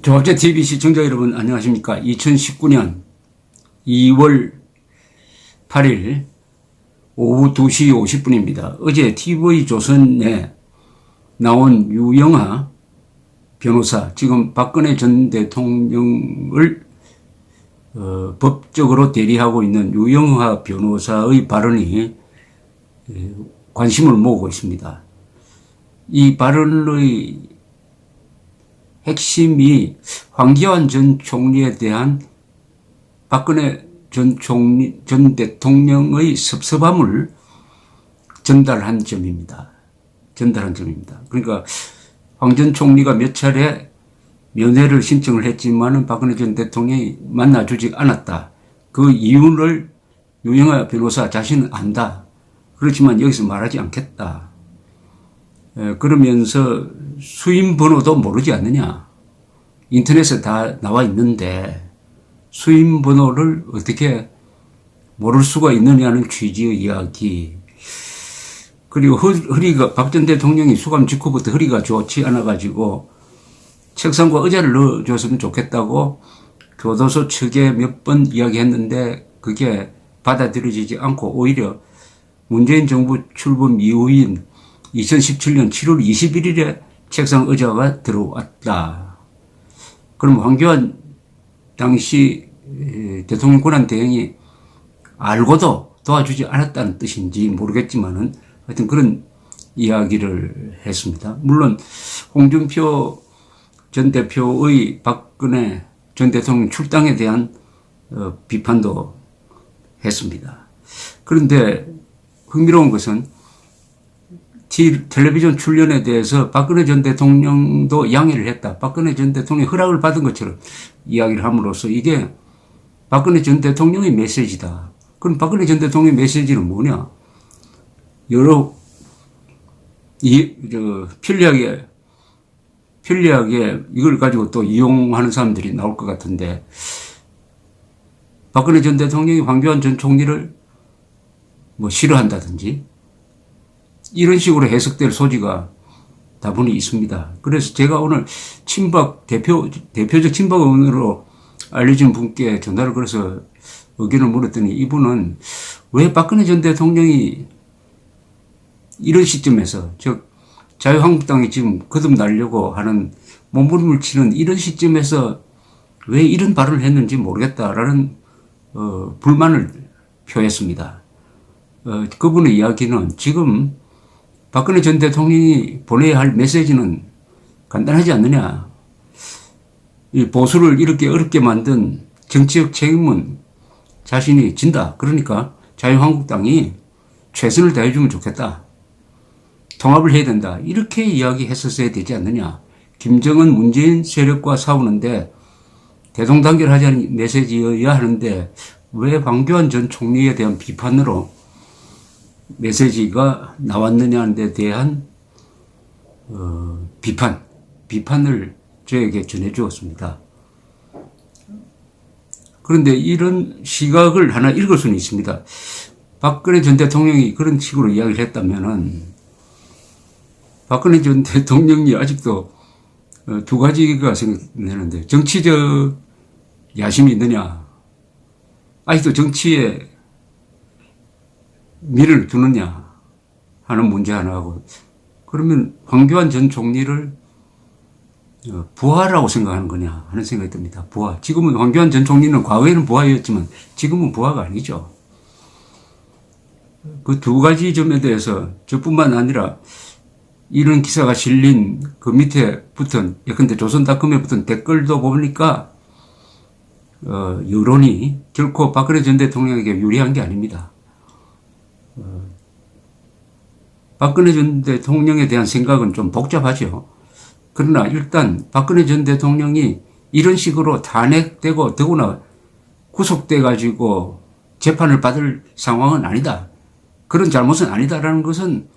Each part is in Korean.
조합제TV 시청자 여러분 안녕하십니까. 2019년 2월 8일 오후 2시 50분입니다. 어제 TV조선에 나온 유영하 변호사, 지금 박근혜 전 대통령을 법적으로 대리하고 있는 유영하 변호사의 발언이 관심을 모으고 있습니다. 이 발언의 핵심이 황교안 전 총리에 대한 박근혜 전 대통령의 섭섭함을 전달한 점입니다. 그러니까 황 전 총리가 몇 차례 면회를 신청을 했지만은 박근혜 전 대통령이 만나주지 않았다. 그 이유를 유영하 변호사 자신은 안다. 그렇지만 여기서 말하지 않겠다. 그러면서 수임 번호도 모르지 않느냐. 인터넷에 다 나와 있는데 수임 번호를 어떻게 모를 수가 있느냐는 취지의 이야기. 그리고 허리가, 박 전 대통령이 수감 직후부터 허리가 좋지 않아가지고 책상과 의자를 넣어줬으면 좋겠다고 교도소 측에 몇 번 이야기했는데 그게 받아들여지지 않고 오히려 문재인 정부 출범 이후인 2017년 7월 21일에 책상 의자가 들어왔다. 그럼 황교안 당시 대통령 권한 대행이 알고도 도와주지 않았다는 뜻인지 모르겠지만은 하여튼 그런 이야기를 했습니다. 물론 홍준표 전 대표의 박근혜 전 대통령 출당에 대한 비판도 했습니다. 그런데 흥미로운 것은 텔레비전 출연에 대해서 박근혜 전 대통령도 양해를 했다. 박근혜 전 대통령이 허락을 받은 것처럼 이야기를 함으로써 이게 박근혜 전 대통령의 메시지다. 그럼 박근혜 전 대통령의 메시지는 뭐냐? 여러 편리하게 이걸 가지고 또 이용하는 사람들이 나올 것 같은데, 박근혜 전 대통령이 황교안 전 총리를 뭐 싫어한다든지 이런 식으로 해석될 소지가 다분히 있습니다. 그래서 제가 오늘 대표적 친박 의원으로 알려진 분께 전화를 걸어서 의견을 물었더니 이분은 왜 박근혜 전 대통령이 이런 시점에서, 즉 자유한국당이 지금 거듭나려고 하는 몸부림을 치는 이런 시점에서 왜 이런 발언을 했는지 모르겠다라는 불만을 표했습니다. 그분의 이야기는 지금 박근혜 전 대통령이 보내야 할 메시지는 간단하지 않느냐. 이 보수를 이렇게 어렵게 만든 정치적 책임은 자신이 진다. 그러니까 자유한국당이 최선을 다해주면 좋겠다. 통합을 해야 된다. 이렇게 이야기했었어야 되지 않느냐. 김정은 문재인 세력과 싸우는데 대동단결하자는 메시지여야 하는데 왜 황교안 전 총리에 대한 비판으로 메시지가 나왔느냐는 데 대한 비판을 저에게 전해주었습니다. 그런데 이런 시각을 하나 읽을 수는 있습니다. 박근혜 전 대통령이 그런 식으로 이야기를 했다면은 박근혜 전 대통령이 아직도 두 가지가 생각나는데, 정치적 야심이 있느냐, 아직도 정치에 미를 두느냐 하는 문제 하나하고, 그러면 황교안 전 총리를 부하라고 생각하는 거냐 하는 생각이 듭니다. 부하. 지금은 황교안 전 총리는 과거에는 부하였지만 지금은 부하가 아니죠. 그 두 가지 점에 대해서 저뿐만 아니라 이런 기사가 실린 그 밑에 붙은, 예컨대 조선닷컴에 붙은 댓글도 보니까 여론이 결코 박근혜 전 대통령에게 유리한 게 아닙니다. 박근혜 전 대통령에 대한 생각은 좀 복잡하죠. 그러나 일단 박근혜 전 대통령이 이런 식으로 탄핵되고 더구나 구속돼 가지고 재판을 받을 상황은 아니다. 그런 잘못은 아니다라는 것은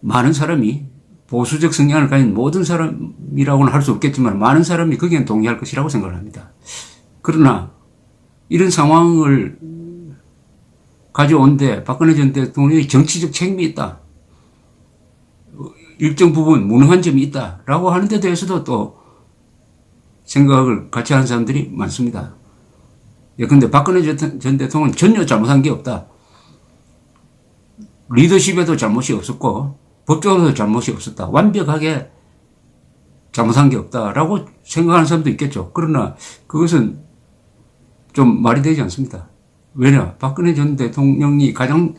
많은 사람이, 보수적 성향을 가진 모든 사람이라고는 할 수 없겠지만 많은 사람이 거기에 동의할 것이라고 생각을 합니다. 그러나 이런 상황을 가져온데 박근혜 전 대통령이 정치적 책임이 있다. 일정 부분 무능한 점이 있다라고 하는 데 대해서도 또 생각을 같이 하는 사람들이 많습니다. 예컨대 박근혜 전 대통령은 전혀 잘못한 게 없다. 리더십에도 잘못이 없었고 법적으로도 잘못이 없었다. 완벽하게 잘못한 게 없다라고 생각하는 사람도 있겠죠. 그러나 그것은 좀 말이 되지 않습니다. 왜냐? 박근혜 전 대통령이 가장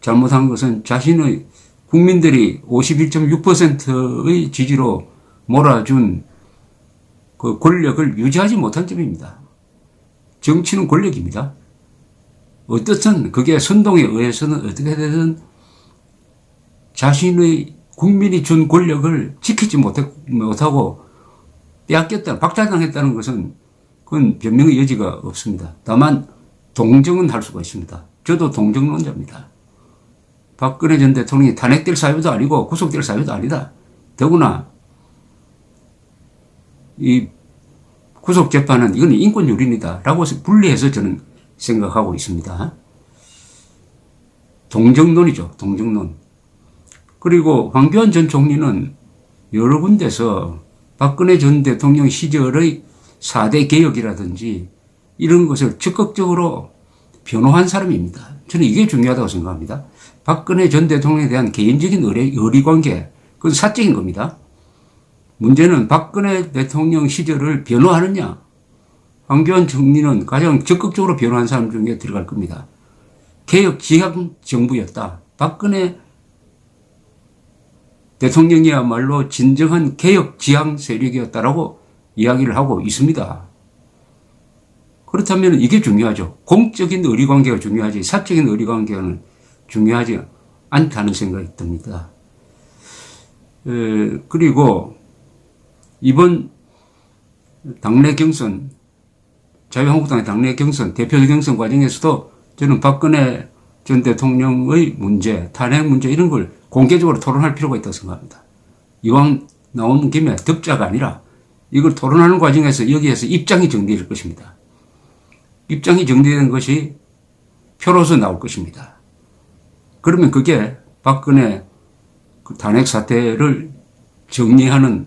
잘못한 것은 자신의 국민들이 51.6%의 지지로 몰아준 그 권력을 유지하지 못한 점입니다. 정치는 권력입니다. 어떻든 그게 선동에 의해서는 어떻게 되든 자신의 국민이 준 권력을 지키지 못하고 빼앗겼다, 박탈당했다는 것은 그건 변명의 여지가 없습니다. 다만 동정은 할 수가 있습니다. 저도 동정론자입니다. 박근혜 전 대통령이 탄핵될 사유도 아니고 구속될 사유도 아니다. 더구나 이 구속재판은 이건 인권유린이다 라고 분리해서 저는 생각하고 있습니다. 동정론이죠. 동정론. 그리고 황교안 전 총리는 여러 군데서 박근혜 전 대통령 시절의 4대 개혁이라든지 이런 것을 적극적으로 변호한 사람입니다. 저는 이게 중요하다고 생각합니다. 박근혜 전 대통령에 대한 개인적인 의리관계, 그건 사적인 겁니다. 문제는 박근혜 대통령 시절을 변호하느냐. 황교안 총리는 가장 적극적으로 변호한 사람 중에 들어갈 겁니다. 개혁 지향 정부였다. 박근혜 대통령이야말로 진정한 개혁 지향 세력이었다라고 이야기를 하고 있습니다. 그렇다면 이게 중요하죠. 공적인 의리관계가 중요하지 사적인 의리관계는 중요하지 않다는 생각이 듭니다. 그리고 이번 당내 경선, 자유한국당의 당내 경선, 대표 경선 과정에서도 저는 박근혜 전 대통령의 문제, 탄핵 문제 이런 걸 공개적으로 토론할 필요가 있다고 생각합니다. 이왕 나오는 김에 덕자가 아니라 이걸 토론하는 과정에서 여기에서 입장이 정리될 것입니다. 입장이 정리된 것이 표로서 나올 것입니다. 그러면 그게 박근혜 그 탄핵 사태를 정리하는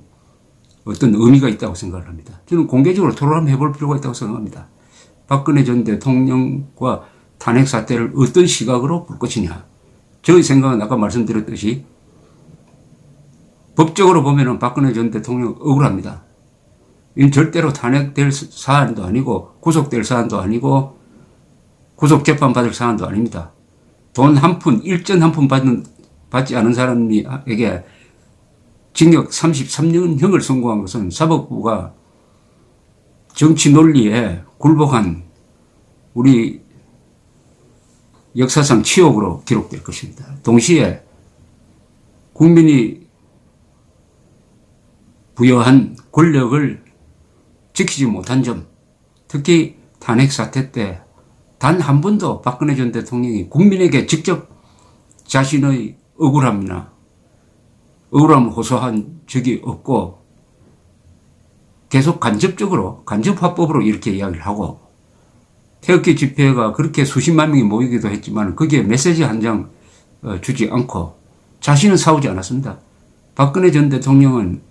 어떤 의미가 있다고 생각을 합니다. 저는 공개적으로 토론을 해볼 필요가 있다고 생각합니다. 박근혜 전 대통령과 탄핵 사태를 어떤 시각으로 볼 것이냐. 저의 생각은 아까 말씀드렸듯이 법적으로 보면은 박근혜 전 대통령 억울합니다. 이건 절대로 탄핵될 사안도 아니고 구속될 사안도 아니고 구속재판 받을 사안도 아닙니다. 돈 한 푼, 일전 한 푼 받지 않은 사람에게 징역 33년형을 선고한 것은 사법부가 정치 논리에 굴복한 우리 역사상 치욕으로 기록될 것입니다. 동시에 국민이 부여한 권력을 지키지 못한 점, 특히 탄핵 사태 때 단 한 번도 박근혜 전 대통령이 국민에게 직접 자신의 억울함을 호소한 적이 없고 계속 간접화법으로 이렇게 이야기를 하고 태극기 집회가 그렇게 수십만 명이 모이기도 했지만 거기에 메시지 한 장 주지 않고 자신은 싸우지 않았습니다. 박근혜 전 대통령은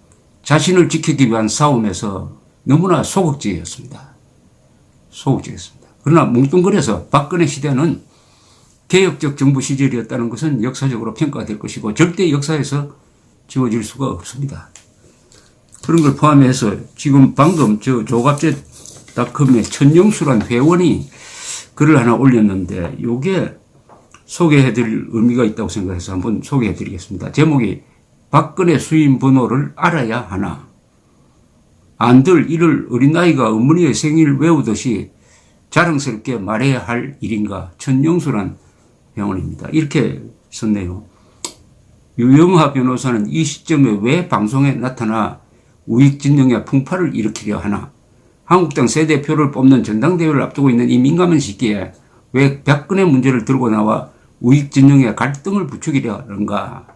자신을 지키기 위한 싸움에서 너무나 소극적이었습니다. 그러나 뭉뚱그려서 박근혜 시대는 개혁적 정부 시절이었다는 것은 역사적으로 평가될 것이고 절대 역사에서 지워질 수가 없습니다. 그런 걸 포함해서 지금 방금 조갑제닷컴의 천영수란 회원이 글을 하나 올렸는데 이게 소개해드릴 의미가 있다고 생각해서 한번 소개해드리겠습니다. 제목이 박근혜 수임 번호를 알아야 하나. 안들 이를 어린아이가 어머니의 생일 외우듯이 자랑스럽게 말해야 할 일인가. 천영수란 회원입니다. 이렇게 썼네요. 유영하 변호사는 이 시점에 왜 방송에 나타나 우익진영의 풍파를 일으키려 하나. 한국당 새 대표를 뽑는 전당대회를 앞두고 있는 이 민감한 시기에 왜 박근혜 문제를 들고 나와 우익진영의 갈등을 부추기려 하는가.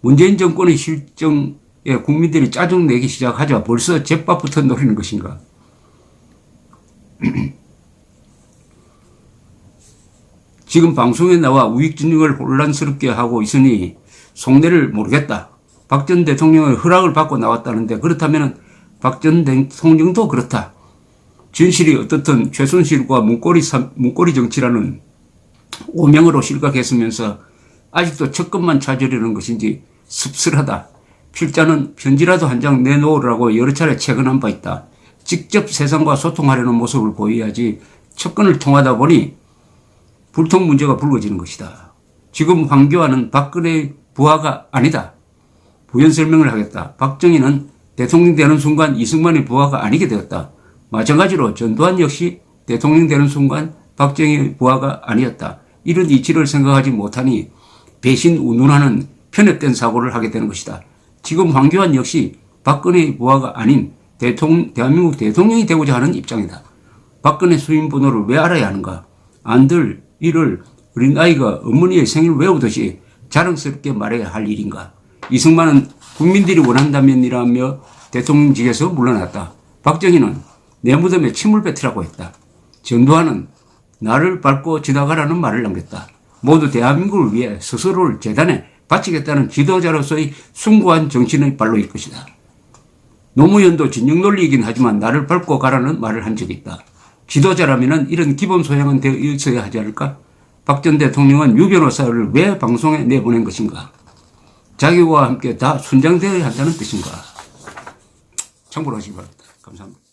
문재인 정권의 실정에 국민들이 짜증내기 시작하자 벌써 잿밥부터 노리는 것인가. 지금 방송에 나와 우익진영을 혼란스럽게 하고 있으니 속내를 모르겠다. 박 전 대통령의 허락을 받고 나왔다는데 그렇다면 박 전 대통령도 그렇다. 진실이 어떻든 최순실과 문고리 정치라는 오명으로 실각했으면서 아직도 척급만 찾으려는 것인지 씁쓸하다. 필자는 편지라도 한 장 내놓으라고 여러 차례 채근한 바 있다. 직접 세상과 소통하려는 모습을 보여야지 척근을 통하다 보니 불통 문제가 불거지는 것이다. 지금 황교안은 박근혜의 부하가 아니다. 부연 설명을 하겠다. 박정희는 대통령 되는 순간 이승만의 부하가 아니게 되었다. 마찬가지로 전두환 역시 대통령 되는 순간 박정희의 부하가 아니었다. 이런 이치를 생각하지 못하니 배신 운운하는 편협된 사고를 하게 되는 것이다. 지금 황교안 역시 박근혜의 부하가 아닌 대한민국 대통령이 되고자 하는 입장이다. 박근혜 수임 번호를 왜 알아야 하는가? 안들 이를 어린아이가 어머니의 생일 외우듯이 자랑스럽게 말해야 할 일인가? 이승만은 국민들이 원한다면이라며 대통령직에서 물러났다. 박정희는 내 무덤에 침을 뱉으라고 했다. 전두환은 나를 밟고 지나가라는 말을 남겼다. 모두 대한민국을 위해 스스로를 재단에 바치겠다는 지도자로서의 숭고한 정신의 발로일 것이다. 노무현도 진영 논리이긴 하지만 나를 밟고 가라는 말을 한 적이 있다. 지도자라면 이런 기본 소양은 되어 있어야 하지 않을까? 박 전 대통령은 유 변호사를 왜 방송에 내보낸 것인가? 자기와 함께 다 순장되어야 한다는 뜻인가? 참고로 하시기 바랍니다. 감사합니다.